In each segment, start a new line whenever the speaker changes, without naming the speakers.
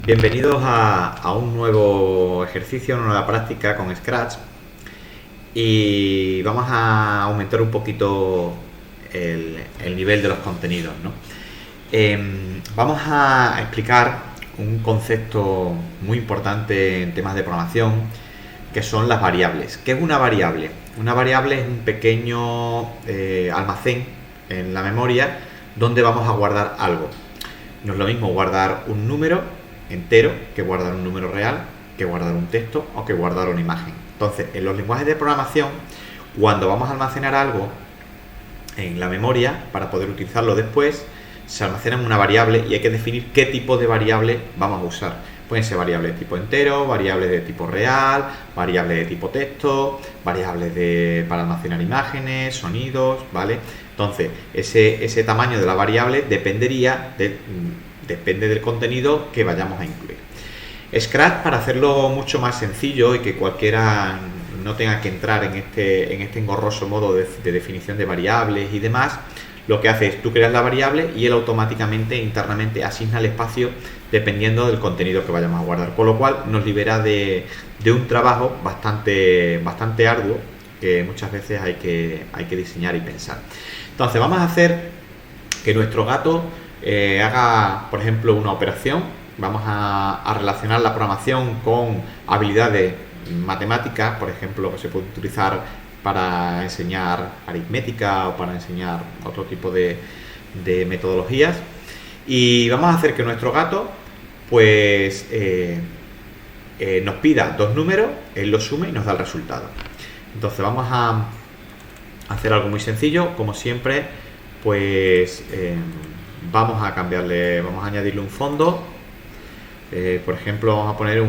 Bienvenidos a un nuevo ejercicio, una nueva práctica con Scratch y vamos a aumentar un poquito el nivel de los contenidos, ¿no? Vamos a explicar un concepto muy importante en temas de programación que son las variables. ¿Qué es una variable? Una variable es un pequeño almacén en la memoria donde vamos a guardar algo. No es lo mismo guardar un número entero que guardar un número real, que guardar un texto o que guardar una imagen. Entonces, en los lenguajes de programación, cuando vamos a almacenar algo en la memoria para poder utilizarlo después, se almacena en una variable y hay que definir qué tipo de variable vamos a usar. Pueden ser variables de tipo entero, variables de tipo real, variables de tipo texto, variables para almacenar imágenes, sonidos, ¿vale? Entonces, ese tamaño de la variable depende del contenido que vayamos a incluir. Scratch, para hacerlo mucho más sencillo y que cualquiera no tenga que entrar en este engorroso modo de definición de variables y demás, lo que hace es tú creas la variable y él automáticamente internamente asigna el espacio dependiendo del contenido que vayamos a guardar, con lo cual nos libera de un trabajo bastante arduo que muchas veces hay que diseñar y pensar. Entonces vamos a hacer que nuestro gato haga, por ejemplo, una operación. Vamos a relacionar la programación con habilidades matemáticas, por ejemplo, que se puede utilizar para enseñar aritmética o para enseñar otro tipo de metodologías. Y vamos a hacer que nuestro gato pues nos pida dos números, él los sume y nos da el resultado. Entonces vamos a hacer algo muy sencillo, como siempre, pues vamos a añadirle un fondo. Por ejemplo, vamos a poner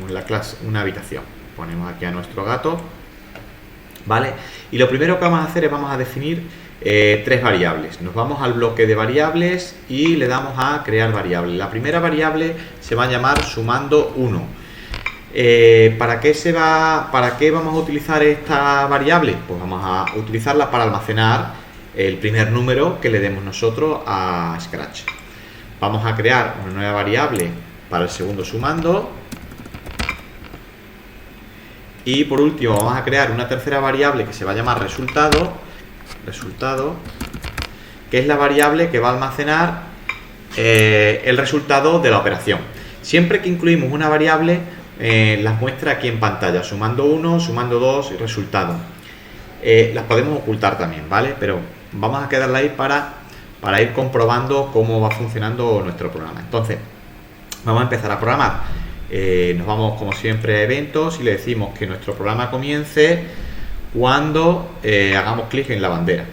la clase, una habitación. Ponemos aquí a nuestro gato, ¿vale? Y lo primero que vamos a hacer es vamos a definir tres variables. Nos vamos al bloque de variables y le damos a crear variable. La primera variable se va a llamar sumando 1. ¿Para qué vamos a utilizar esta variable? Pues vamos a utilizarla para almacenar el primer número que le demos nosotros a Scratch. Vamos a crear una nueva variable para el segundo sumando. Y por último vamos a crear una tercera variable que se va a llamar resultado, que es la variable que va a almacenar el resultado de la operación. Siempre que incluimos una variable, las muestra aquí en pantalla, sumando 1, sumando 2 y resultado. Las podemos ocultar también, ¿vale? Pero vamos a quedarla ahí para ir comprobando cómo va funcionando nuestro programa. Entonces, vamos a empezar a programar. Nos vamos, como siempre, a eventos y le decimos que nuestro programa comience cuando hagamos clic en la bandera.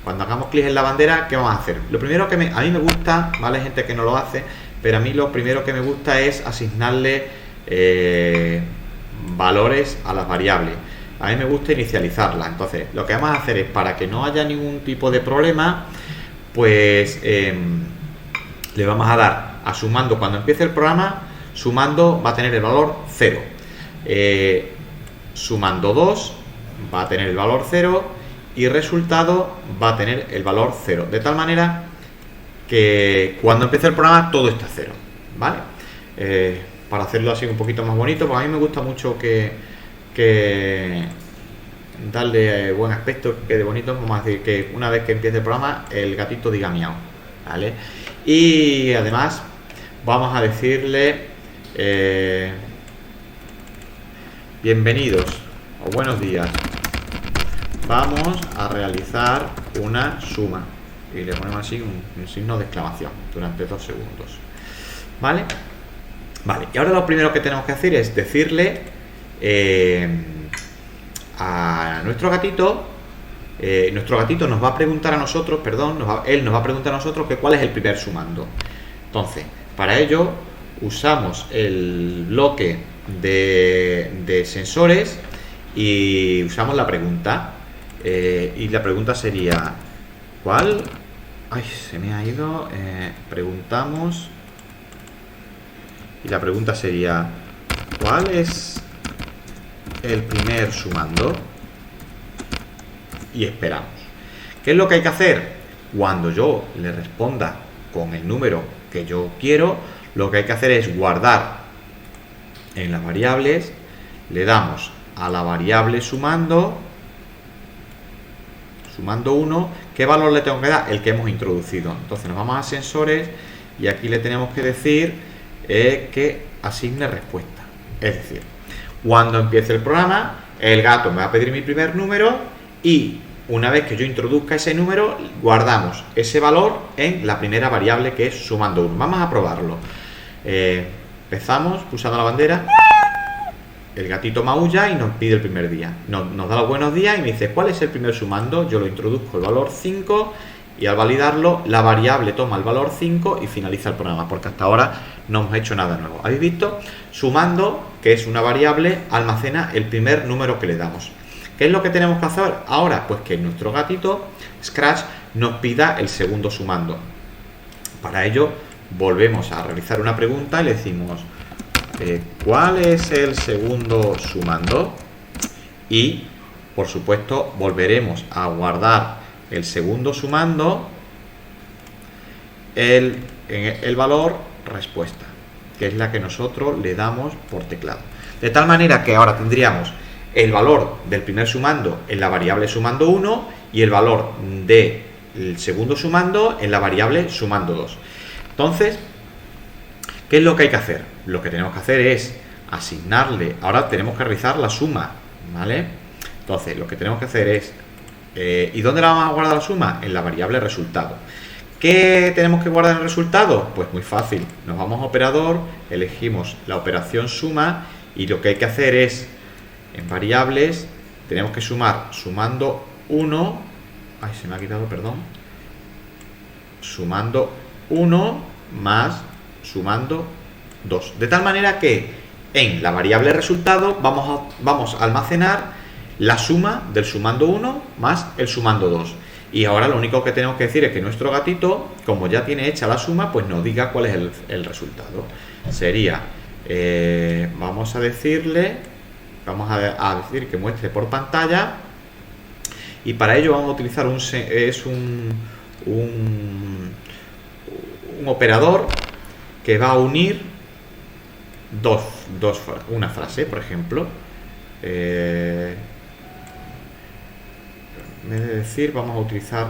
Cuando hagamos clic en la bandera, ¿qué vamos a hacer? Lo primero que a mí me gusta, ¿vale? Hay gente que no lo hace, pero a mí lo primero que me gusta es asignarle valores a las variables. A mí me gusta inicializarlas. Entonces, lo que vamos a hacer es, para que no haya ningún tipo de problema, pues le vamos a dar a sumando. Cuando empiece el programa, sumando va a tener el valor 0. Sumando 2 va a tener el valor 0 y resultado va a tener el valor 0. De tal manera que cuando empiece el programa todo está 0, ¿vale? Para hacerlo así un poquito más bonito, pues a mí me gusta mucho que darle buen aspecto, que quede bonito. Vamos a decir que una vez que empiece el programa el gatito diga miau, ¿vale? Y además vamos a decirle bienvenidos o buenos días, vamos a realizar una suma, y le ponemos así un signo de exclamación durante 2 segundos, ¿vale? Vale, y ahora lo primero que tenemos que hacer es decirle a nuestro gatito nos va a preguntar a nosotros, él nos va a preguntar a nosotros que cuál es el primer sumando. Entonces, para ello usamos el bloque de sensores y usamos la pregunta. Y la pregunta sería, ¿cuál? Ay, se me ha ido. Preguntamos. Y la pregunta sería, ¿cuál es el primer sumando? Y esperamos. ¿Qué es lo que hay que hacer? Cuando yo le responda con el número que yo quiero, lo que hay que hacer es guardar en las variables, le damos a la variable sumando 1, ¿qué valor le tengo que dar? El que hemos introducido. Entonces nos vamos a sensores y aquí le tenemos que decir que asigne respuesta. Es decir, cuando empiece el programa, el gato me va a pedir mi primer número y una vez que yo introduzca ese número, guardamos ese valor en la primera variable, que es sumando 1. Vamos a probarlo. Empezamos pulsando la bandera. El gatito maulla y nos pide el primer día. Nos da los buenos días y me dice ¿cuál es el primer sumando? Yo lo introduzco el valor 5 y al validarlo la variable toma el valor 5 y finaliza el programa, porque hasta ahora no hemos hecho nada nuevo. ¿Habéis visto? Sumando, que es una variable, almacena el primer número que le damos. ¿Qué es lo que tenemos que hacer ahora? Pues que nuestro gatito Scratch nos pida el segundo sumando. Para ello volvemos a realizar una pregunta y le decimos ¿cuál es el segundo sumando? Y por supuesto volveremos a guardar el segundo sumando en el valor respuesta, que es la que nosotros le damos por teclado. De tal manera que ahora tendríamos el valor del primer sumando en la variable sumando 1 y el valor del segundo sumando en la variable sumando 2. Entonces, ¿qué es lo que hay que hacer? Lo que tenemos que hacer es asignarle, ahora tenemos que realizar la suma, ¿vale? Entonces, lo que tenemos que hacer es, ¿y dónde la vamos a guardar la suma? En la variable resultado. ¿Qué tenemos que guardar en el resultado? Pues muy fácil, nos vamos a operador, elegimos la operación suma y lo que hay que hacer es, en variables, tenemos que sumar sumando 1, se me ha quitado, perdón, sumando 1 más sumando 2. De tal manera que en la variable resultado vamos a almacenar la suma del sumando 1 más el sumando 2. Y ahora lo único que tenemos que decir es que nuestro gatito, como ya tiene hecha la suma, pues nos diga cuál es el resultado. Sería, vamos a decirle, vamos a decir que muestre por pantalla, y para ello vamos a utilizar un operador que va a unir una frase, por ejemplo. En vez de decir, vamos a utilizar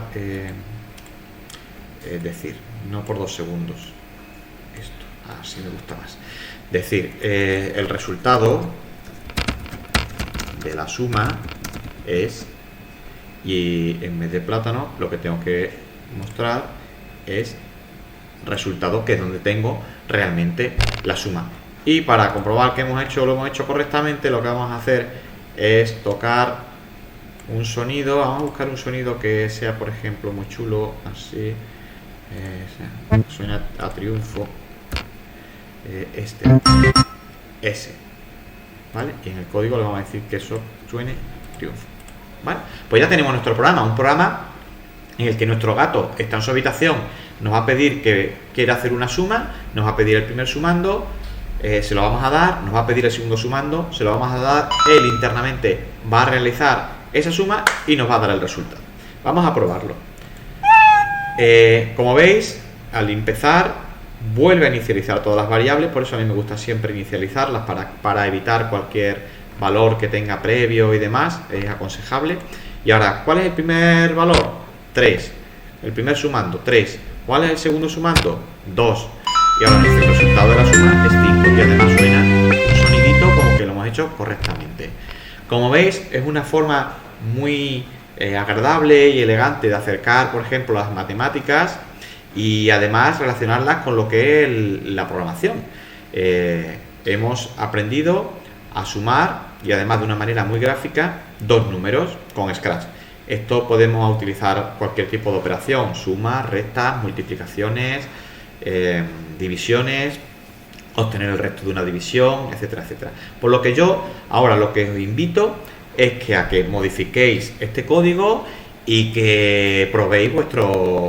decir, no por 2 segundos. Esto, así me gusta más. Decir, el resultado de la suma es, y en vez de plátano, lo que tengo que mostrar es resultado, que es donde tengo realmente la suma. Y para comprobar que lo hemos hecho correctamente, lo que vamos a hacer es tocar un sonido. Vamos a buscar un sonido que sea, por ejemplo, muy chulo, así, suena a triunfo, ese, ¿vale? Y en el código le vamos a decir que eso suene triunfo, ¿vale? Pues ya tenemos nuestro programa, un programa en el que nuestro gato está en su habitación, nos va a pedir que quiera hacer una suma, nos va a pedir el primer sumando, se lo vamos a dar, nos va a pedir el segundo sumando, se lo vamos a dar, él internamente va a realizar esa suma y nos va a dar el resultado. Vamos a probarlo. Como veis, al empezar vuelve a inicializar todas las variables, por eso a mí me gusta siempre inicializarlas para evitar cualquier valor que tenga previo y demás, es aconsejable. Y ahora, ¿cuál es el primer valor? 3. El primer sumando, 3. ¿Cuál es el segundo sumando? 2. Y ahora el resultado de la suma es 5 y además suena un sonidito como que lo hemos hecho correctamente. Como veis, es una forma muy agradable y elegante de acercar, por ejemplo, las matemáticas y además relacionarlas con lo que es la programación. Hemos aprendido a sumar y además de una manera muy gráfica 2 números con Scratch. Esto podemos utilizar cualquier tipo de operación, sumas, restas, multiplicaciones, divisiones, obtener el resto de una división, etcétera, etcétera. Por lo que yo ahora lo que os invito es a que modifiquéis este código y que probéis vuestras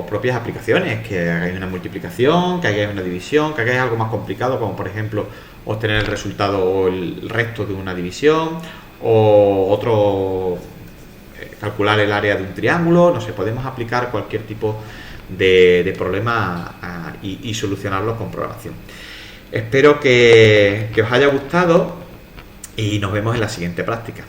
propias aplicaciones, que hagáis una multiplicación, que hagáis una división, que hagáis algo más complicado, como por ejemplo obtener el resultado o el resto de una división, o otro, calcular el área de un triángulo. No sé, podemos aplicar cualquier tipo de problema y solucionarlo con programación. Espero que os haya gustado y nos vemos en la siguiente práctica.